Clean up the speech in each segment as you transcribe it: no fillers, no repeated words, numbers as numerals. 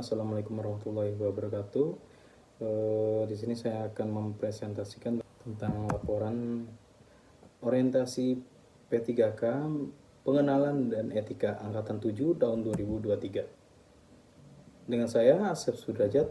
Assalamualaikum warahmatullahi wabarakatuh. Di sini saya akan mempresentasikan tentang laporan orientasi P3K pengenalan dan etika angkatan 7 tahun 2023. Dengan saya Asep Sudrajat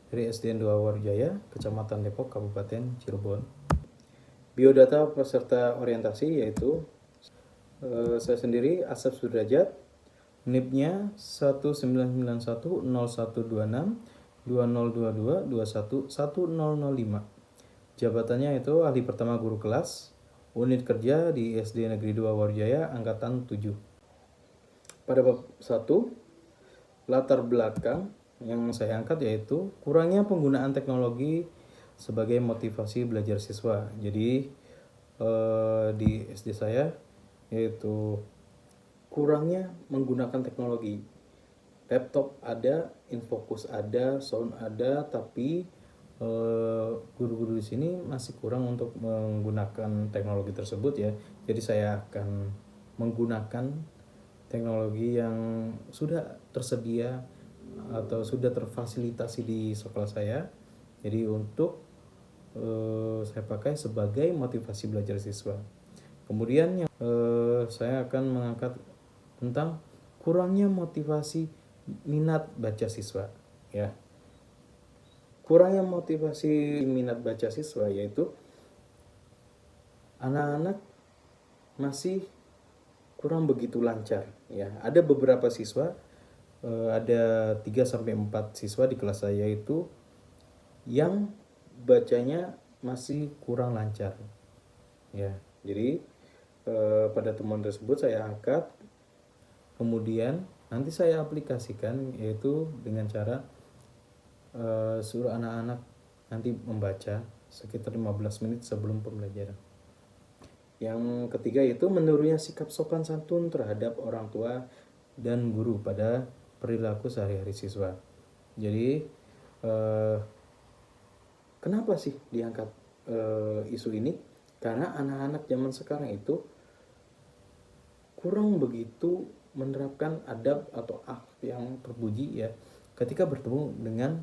dari SDN 2 Warjaya, Kecamatan Depok, Kabupaten Cirebon. Biodata peserta orientasi yaitu saya sendiri Asep Sudrajat, NIP-nya 199120262022211005. Jabatannya itu ahli pertama guru kelas, unit kerja di SD Negeri 2 Warjaya, angkatan 7. Pada bab 1, latar belakang yang saya angkat yaitu kurangnya penggunaan teknologi sebagai motivasi belajar siswa. Jadi di SD saya yaitu kurangnya menggunakan teknologi. Laptop ada, infocus ada, sound ada, tapi guru-guru di sini masih kurang untuk menggunakan teknologi tersebut ya. Jadi saya akan menggunakan teknologi yang sudah tersedia atau sudah terfasilitasi di sekolah saya. Jadi untuk saya pakai sebagai motivasi belajar siswa. Kemudian saya akan mengangkat tentang kurangnya motivasi minat baca siswa ya. Kurangnya motivasi minat baca siswa yaitu anak-anak masih kurang begitu lancar ya. Ada beberapa siswa, ada 3 sampai 4 siswa di kelas saya itu yang bacanya masih kurang lancar ya. Jadi pada temuan tersebut saya angkat, kemudian nanti saya aplikasikan yaitu dengan cara suruh anak-anak nanti membaca sekitar 15 menit sebelum pembelajaran. Yang ketiga itu menurunnya sikap sopan santun terhadap orang tua dan guru pada perilaku sehari-hari siswa. Jadi kenapa sih diangkat isu ini? Karena anak-anak zaman sekarang itu kurang begitu menerapkan adab atau akhlak yang terpuji ya ketika bertemu dengan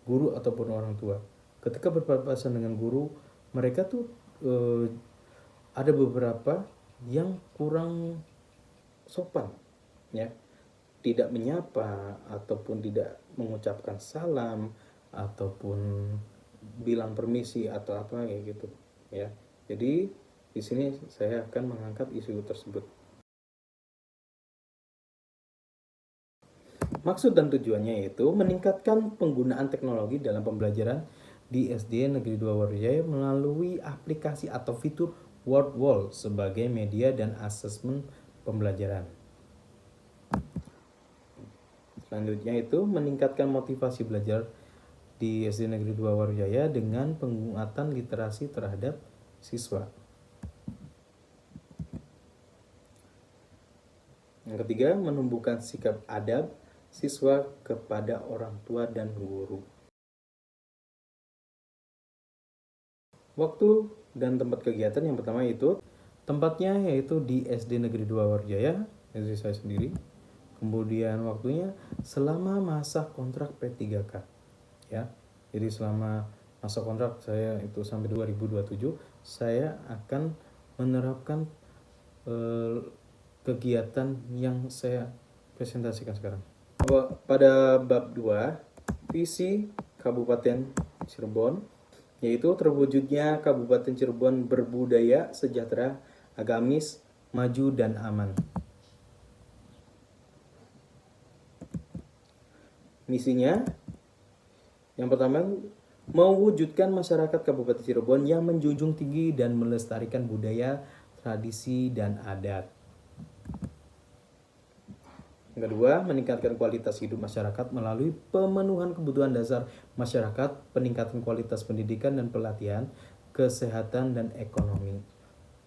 guru ataupun orang tua. Ketika berpapasan dengan guru, mereka tuh ada beberapa yang kurang sopan ya, tidak menyapa ataupun tidak mengucapkan salam ataupun bilang permisi atau apa kayak gitu ya. Jadi di sini saya akan mengangkat isu tersebut. Maksud dan tujuannya yaitu meningkatkan penggunaan teknologi dalam pembelajaran di SD Negeri 2 Warjaya melalui aplikasi atau fitur Word Wall sebagai media dan asesmen pembelajaran. Selanjutnya itu meningkatkan motivasi belajar di SD Negeri 2 Warjaya dengan penguatan literasi terhadap siswa. Yang ketiga, menumbuhkan sikap adab siswa kepada orang tua dan guru. Waktu dan tempat kegiatan yang pertama itu tempatnya yaitu di SD Negeri 2 Warjaya, SD saya sendiri. Kemudian waktunya selama masa kontrak P3K ya. Jadi selama masa kontrak saya itu sampai 2027 saya akan menerapkan kegiatan yang saya presentasikan sekarang. Pada bab 2 visi Kabupaten Cirebon yaitu terwujudnya Kabupaten Cirebon berbudaya, sejahtera, agamis, maju dan aman. Misinya yang pertama, mewujudkan masyarakat Kabupaten Cirebon yang menjunjung tinggi dan melestarikan budaya, tradisi, dan adat. Yang kedua, meningkatkan kualitas hidup masyarakat melalui pemenuhan kebutuhan dasar masyarakat, peningkatan kualitas pendidikan dan pelatihan, kesehatan, dan ekonomi.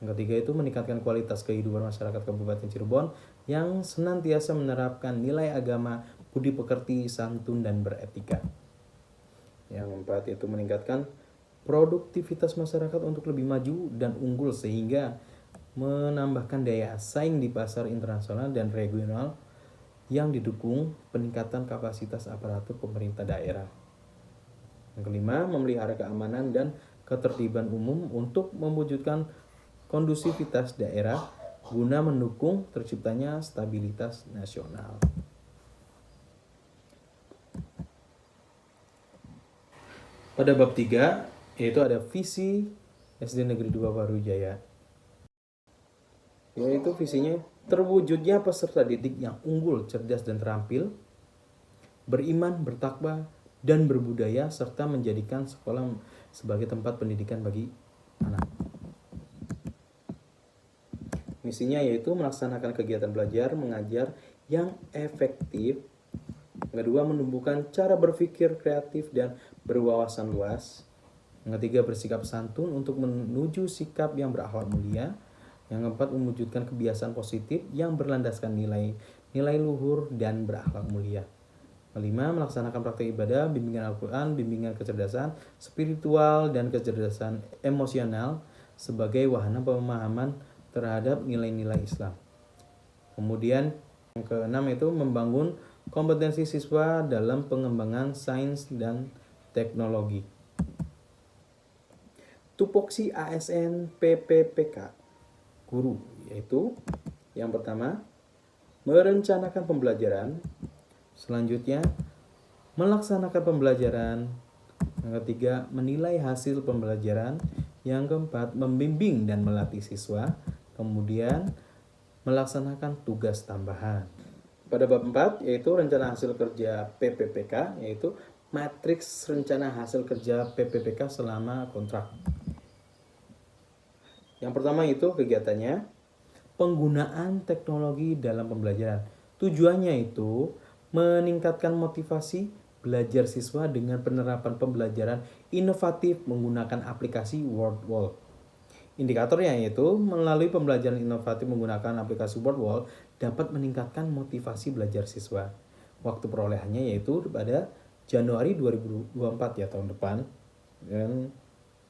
Yang ketiga itu meningkatkan kualitas kehidupan masyarakat Kabupaten Cirebon yang senantiasa menerapkan nilai agama, budi pekerti, santun, dan beretika. Yang keempat itu meningkatkan produktivitas masyarakat untuk lebih maju dan unggul sehingga menambahkan daya saing di pasar internasional dan regional yang didukung peningkatan kapasitas aparatur pemerintah daerah. Yang kelima, memelihara keamanan dan ketertiban umum untuk mewujudkan kondusivitas daerah guna mendukung terciptanya stabilitas nasional. Pada bab 3, yaitu ada visi SD Negeri 2 Warujaya. Yaitu visinya terwujudnya peserta didik yang unggul, cerdas, dan terampil, beriman, bertakwa, dan berbudaya, serta menjadikan sekolah sebagai tempat pendidikan bagi anak. Misinya yaitu melaksanakan kegiatan belajar mengajar yang efektif. Kedua, menumbuhkan cara berpikir kreatif dan berwawasan luas. Yang ketiga, bersikap santun untuk menuju sikap yang berakhlak mulia. Yang keempat, mewujudkan kebiasaan positif yang berlandaskan nilai luhur dan berakhlak mulia. Kelima, melaksanakan praktek ibadah, bimbingan Al-Quran, bimbingan kecerdasan spiritual, dan kecerdasan emosional sebagai wahana pemahaman terhadap nilai-nilai Islam. Kemudian yang keenam itu membangun kompetensi siswa dalam pengembangan sains dan teknologi. Tupoksi ASN PPPK guru, yaitu yang pertama, merencanakan pembelajaran. Selanjutnya, melaksanakan pembelajaran. Yang ketiga, menilai hasil pembelajaran. Yang keempat, membimbing dan melatih siswa. Kemudian, melaksanakan tugas tambahan. Pada bab 4, yaitu rencana hasil kerja PPPK, yaitu matriks rencana hasil kerja PPPK selama kontrak. Yang pertama itu kegiatannya, penggunaan teknologi dalam pembelajaran. Tujuannya itu meningkatkan motivasi belajar siswa dengan penerapan pembelajaran inovatif menggunakan aplikasi WordWall. Indikatornya yaitu melalui pembelajaran inovatif menggunakan aplikasi WordWall dapat meningkatkan motivasi belajar siswa. Waktu perolehannya yaitu pada Januari 2024 ya, tahun depan, dan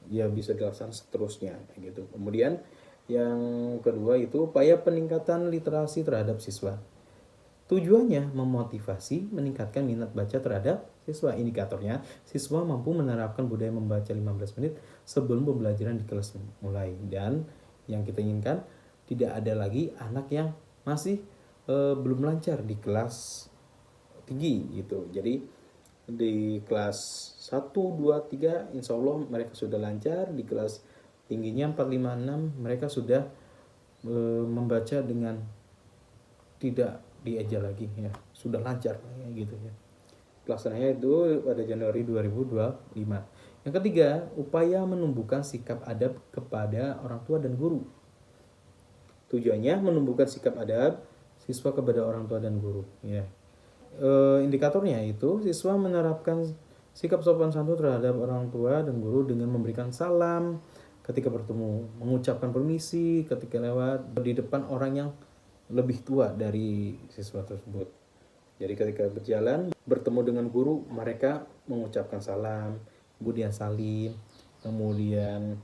ya bisa dilaksanakan seterusnya gitu. Kemudian yang kedua itu upaya peningkatan literasi terhadap siswa. Tujuannya memotivasi meningkatkan minat baca terhadap siswa. Indikatornya, siswa mampu menerapkan budaya membaca 15 menit sebelum pembelajaran di kelas mulai. Dan yang kita inginkan, tidak ada lagi anak yang masih belum lancar di kelas tinggi gitu. Jadi di kelas 1, 2, 3 insya Allah mereka sudah lancar. Di kelas tingginya 4, 5, 6 mereka sudah membaca dengan tidak dieja lagi ya, sudah lancar ya, gitu ya. Pelaksananya itu pada Januari 2025. Yang ketiga, upaya menumbuhkan sikap adab kepada orang tua dan guru. Tujuannya menumbuhkan sikap adab siswa kepada orang tua dan guru ya. Indikatornya itu siswa menerapkan sikap sopan santun terhadap orang tua dan guru dengan memberikan salam ketika bertemu, mengucapkan permisi ketika lewat di depan orang yang lebih tua dari siswa tersebut. Jadi ketika berjalan bertemu dengan guru, mereka mengucapkan salam, kemudian salim, kemudian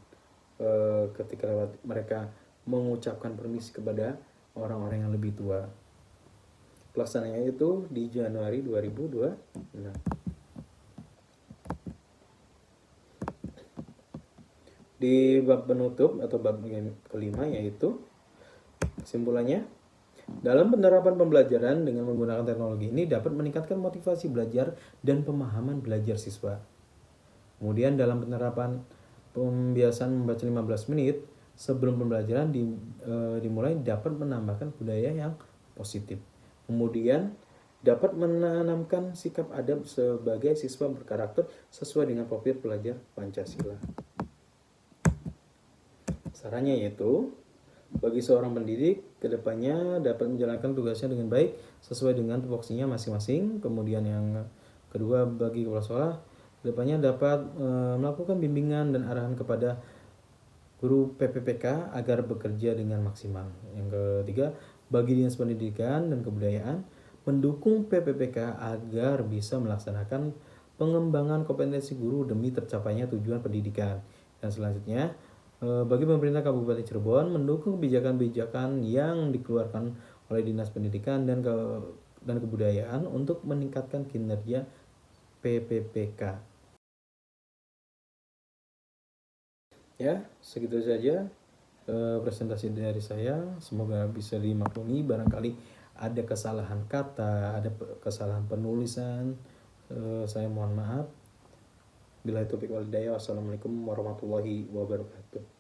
ketika lewat mereka mengucapkan permisi kepada orang-orang yang lebih tua. Pelaksananya itu di Januari 2026. Di bab penutup atau bab kelima yaitu kesimpulannya, dalam penerapan pembelajaran dengan menggunakan teknologi ini dapat meningkatkan motivasi belajar dan pemahaman belajar siswa. Kemudian dalam penerapan pembiasaan membaca 15 menit sebelum pembelajaran dimulai dapat menambahkan budaya yang positif. Kemudian dapat menanamkan sikap adab sebagai siswa berkarakter sesuai dengan profil pelajar Pancasila. Sarannya yaitu, bagi seorang pendidik, kedepannya dapat menjalankan tugasnya dengan baik sesuai dengan tupoksinya masing-masing. Kemudian yang kedua, bagi kepala sekolah, kedepannya dapat melakukan bimbingan dan arahan kepada guru PPPK agar bekerja dengan maksimal. Yang ketiga, bagi Dinas Pendidikan dan Kebudayaan, mendukung PPPK agar bisa melaksanakan pengembangan kompetensi guru demi tercapainya tujuan pendidikan. Dan selanjutnya, bagi pemerintah Kabupaten Cirebon mendukung kebijakan-kebijakan yang dikeluarkan oleh Dinas Pendidikan dan dan kebudayaan untuk meningkatkan kinerja PPPK. Ya, segitu saja presentasi dari saya. Semoga bisa dimaklumi. Barangkali ada kesalahan kata, ada kesalahan penulisan, saya mohon maaf. Billahi taufiq wal hidayah. Wassalamualaikum warahmatullahi wabarakatuh.